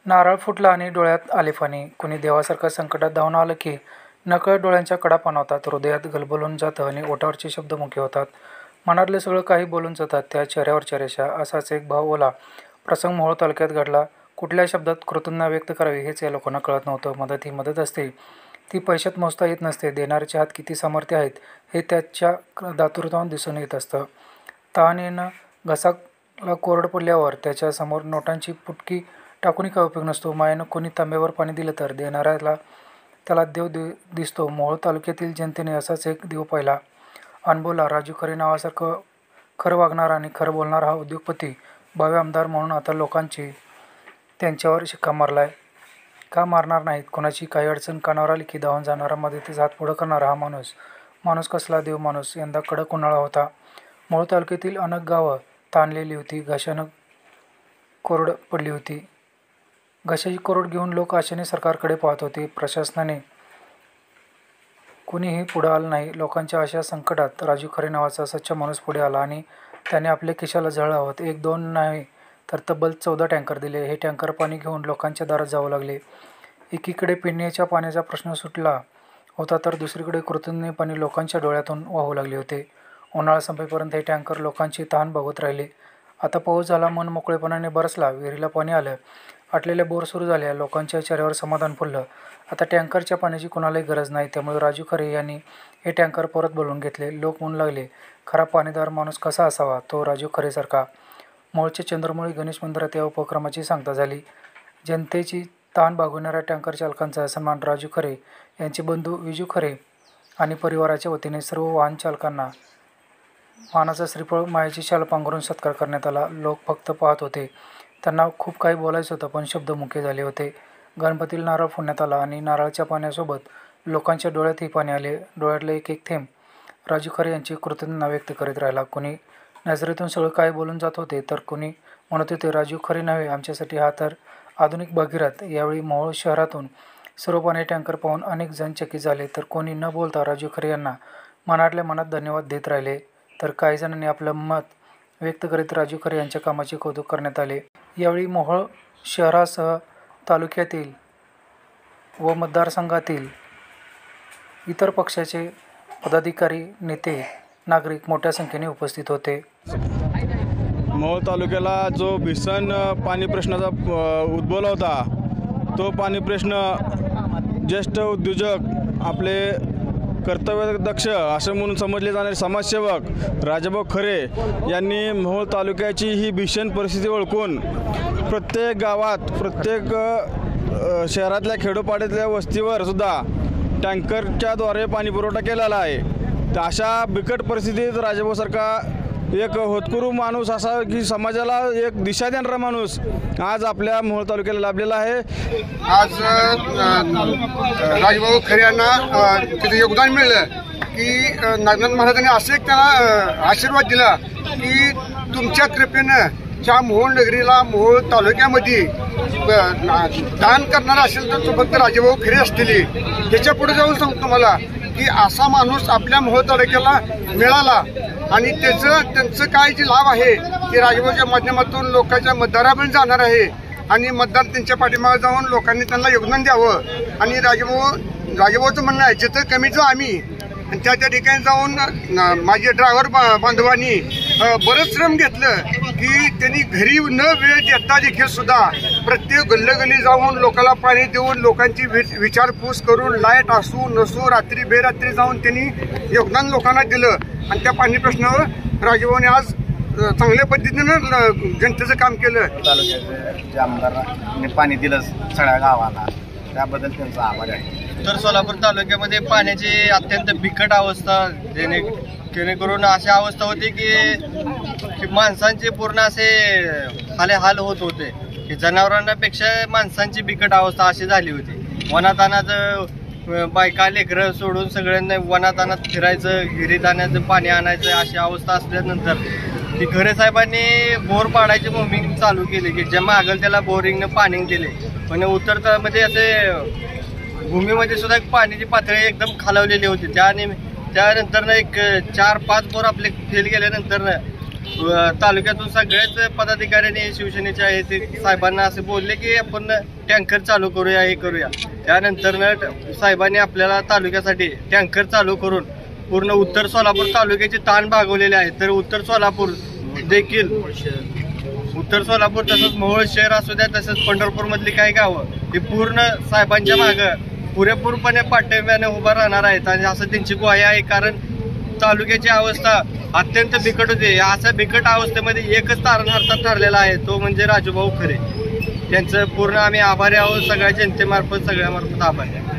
नारळ फुटला आणि डोळ्यात आले पाणी. कुणी देवासारखं संकटात धावून आलं की नकळत डोळ्यांच्या कडा पाणावतात, हृदयात गलबलून जातं आणि ओठावरचे शब्द मुके होतात. मनातलं सगळं काही बोलून जातात त्या चेहऱ्यावरच्या रेषा. असाच एक भाव ओला प्रसंग मोहोळ तालुक्यात घडला. कुठल्या शब्दात कृतज्ञता व्यक्त करावी हेच या लोकांना कळत नव्हतं. मदत ही मदत असते, ती पैशात मोजता येत नसते. देणाऱ्याच्या हात किती सामर्थ्य आहेत हे त्याच्या दातृत्वातून दिसून येत असतं. तहानेनं घसाला कोरड पडल्यावर त्याच्यासमोर नोटांची पुटकी टाकूनही काय उपयोग नसतो. मायेनं कोणी तांब्यावर पाणी दिलं तर देणाऱ्याला त्याला देव दिसतो. मोहोळ तालुक्यातील जनतेने असाच एक देव पाहिला, अनुभवला. राजू खरे नावासारखं खरं वागणारा आणि खरं बोलणारा हा उद्योगपती भावी आमदार म्हणून आता लोकांची त्यांच्यावर शिक्का मारलाय. का मारणार नाहीत? कोणाची काही अडचण कानावर आली की धावून जाणारा, मदतीचा हात पुढं करणारा हा माणूस कसला देव माणूस. यंदा कडक उन्हाळा होता. मोहोळ तालुक्यातील अनेक गावं ताणलेली होती. घशानं कोरड पडली होती. घशाची कोरड घेऊन लोक आशेने सरकारकडे पाहत होते. प्रशासनाने कुणीही पुढं आलं नाही. लोकांच्या अशा संकटात राजू खरे नावाचा सच्चा माणूस पुढे आला आणि त्याने आपल्या खिशाला झळ हवत. 1-2 नाही तर तब्बल 14 टँकर दिले. हे टँकर पाणी घेऊन लोकांच्या दारात जावं लागले. एकीकडे पिण्याच्या पाण्याचा प्रश्न सुटला होता तर दुसरीकडे कृतज्ञ पाणी लोकांच्या डोळ्यातून वाहू लागले होते. उन्हाळा संपेपर्यंत हे टँकर लोकांची तहान बघत राहिले. आता पाऊस झाला, मन मोकळेपणाने बरसला. विहिरीला पाणी आलं, आटलेल्या बोर सुरू झाल्या. लोकांच्या चेहऱ्यावर समाधान फुललं. आता टँकरच्या पाण्याची कुणालाही गरज नाही. त्यामुळे राजू खरे यांनी हे टँकर परत बोलवून घेतले. लोक म्हणू लागले, खरा पाणीदार माणूस कसा असावा? तो राजू खरेसारखा. मोहोळच्या चंद्रमौळी गणेश मंदिरात या उपक्रमाची सांगता झाली. जनतेची तहान भागवणाऱ्या टँकर चालकांचा सन्मान राजू खरे यांचे बंधू विजू खरे आणि परिवाराच्या वतीने सर्व वाहन चालकांना मानाचा श्रीफळ, मायेची शाल पांघरून सत्कार करण्यात आला. लोक फक्त पाहत होते. त्यांना खूप काही बोलायचं होतं, पण शब्द मुके झाले होते. गणपतीला नारळ फोडण्यात आला आणि नारळाच्या पाण्यासोबत लोकांच्या डोळ्यातही पाणी आले. डोळ्यातलं एक एक थेंब राजू खरे यांची कृतज्ञता व्यक्त करीत राहिला. कुणी नजरेतून सगळं काय बोलून जात होते तर कुणी म्हणत होते, राजू खरे नव्हे आमच्यासाठी हा तर आधुनिक भगीरथ. यावेळी मोहोळ शहरातून सर्व पाणी टँकर पाहून अनेक जण चकित झाले, तर कोणी न बोलता राजू खरे यांना मनातल्या मनात धन्यवाद देत राहिले. तर काही जणांनी आपलं मत व्यक्त करीत राजू खरे यांच्या कामाचे कौतुक करण्यात आले. यावेळी मोहोळ शहरासह तालुक्यातील व मतदारसंघातील इतर पक्षाचे पदाधिकारी, नेते, नागरिक मोठ्या संख्येने उपस्थित होते. मोहोळ तालुक्याला जो भीषण पाणी प्रश्नाचा उद्भवला होता, तो पाणी प्रश्न ज्येष्ठ उद्योजक, आपले कर्तव्यदक्ष असं म्हणून समजले जाणारे समाजसेवक राजाभाऊ खरे यांनी मोहोळ तालुक्याची ही भीषण परिस्थिती ओळखून प्रत्येक गावात, प्रत्येक शहरातल्या खेडोपाड्यातल्या वस्तीवर सुद्धा टँकरच्याद्वारे पाणी पुरवठा केलेला आहे. तर अशा बिकट परिस्थितीत राजाभाऊसारखा एक होतकरू माणूस, असा की समाजाला एक दिशा देणारा माणूस आज आपल्या मोहोळ तालुक्याला लाभलेला आहे. आज राजाभाऊ खरे यांना तिथे योगदान मिळलं की नागनाथ महाराजांनी असं एक त्यांना आशीर्वाद दिला की तुमच्या कृपेनं ज्या मोहोळ नगरीला, मोहोळ तालुक्यामध्ये दान करणारा असेल तर तो फक्त राजाभाऊ खरे असतील. त्याच्या पुढे जाऊन सांगतो तुम्हाला की असा माणूस आपल्या मोहोळ तालुक्याला मिळाला आणि त्यांचं काय जे लाभ आहे ते राजाभाऊच्या माध्यमातून लोकांच्या मतदारापर्यंत जाणार आहे आणि मतदार त्यांच्या पाठीमागे जाऊन लोकांनी त्यांना योगदान द्यावं. आणि राजाभाऊचं म्हणणं आहे, जिथं कमीचं आम्ही, आणि त्या ठिकाणी जाऊन माझे ड्रायव्हर बांधवांनी बरंच श्रम घेतलं की त्यांनी घरी न वेळ देता देखील सुद्धा प्रत्येक गल्लोगल्ली जाऊन लोकांना पाणी देऊन, लोकांची विचारपूस करून, लाईट असू नसू, रात्री बेरात्री जाऊन त्यांनी योगदान लोकांना दिलं. आणि त्या पाणी प्रश्नावर राजाभाऊने आज चांगल्या पद्धतीनं जनतेचं काम केलं. तालुक्याचे आमदारांनी पाणी दिलं सगळ्या गावाला, त्याबद्दल त्यांचा आभार आहे. तर सोलापूर तालुक्यामध्ये पाण्याची अत्यंत बिकट अवस्था, जेणेकरून अशी अवस्था होती की माणसांचे पूर्ण असे हाल होत होते की जनावरांपेक्षा माणसांची बिकट अवस्था अशी झाली होती. वनातानाचं बायका लेकरं सोडून सगळ्यांना वनातानात फिरायचं, विहिरीत आणायचं, पाणी आणायचं अशी अवस्था असल्यानंतर ती खरे साहेबांनी बोर पाडायची मोहीम चालू केली की ज्या मागल त्याला बोरिंगनं पाणी दिले. पण उतरतामध्ये असे भूमीमध्ये सुद्धा पाण्याची पातळी एकदम खालावलेली होती. त्यानंतर एक 4-5 बोर आपले फेल गेल्यानंतर तालुक्यातून सगळ्याच पदाधिकाऱ्यांनी शिवसेनेचे आहे ते साहेबांना असे बोलले की आपण टँकर चालू करूया, हे करूया. त्यानंतर साहेबांनी आपल्याला तालुक्यासाठी टँकर चालू करून पूर्ण उत्तर सोलापूर तालुक्याचे ताण भागवलेले आहेत. तर उत्तर सोलापूर तसंच मोहोळ शहर असू द्या, तसंच पंढरपूर मधली काही गावं ही पूर्ण साहेबांच्या मागं पुरेपूरपणे पाठिंब्याने उभा राहणार आहेत आणि असं त्यांची ग्वाही आहे. कारण तालुक्याची अवस्था अत्यंत बिकट होती. अशा बिकट अवस्थेमध्ये एकच तारणहार ठरलेला आहे, तो म्हणजे राजूभाऊ खरे. त्यांचं पूर्ण आम्ही आभारी आहोत. सगळ्या जनतेमार्फत, सगळ्यामार्फत आभारी आहे.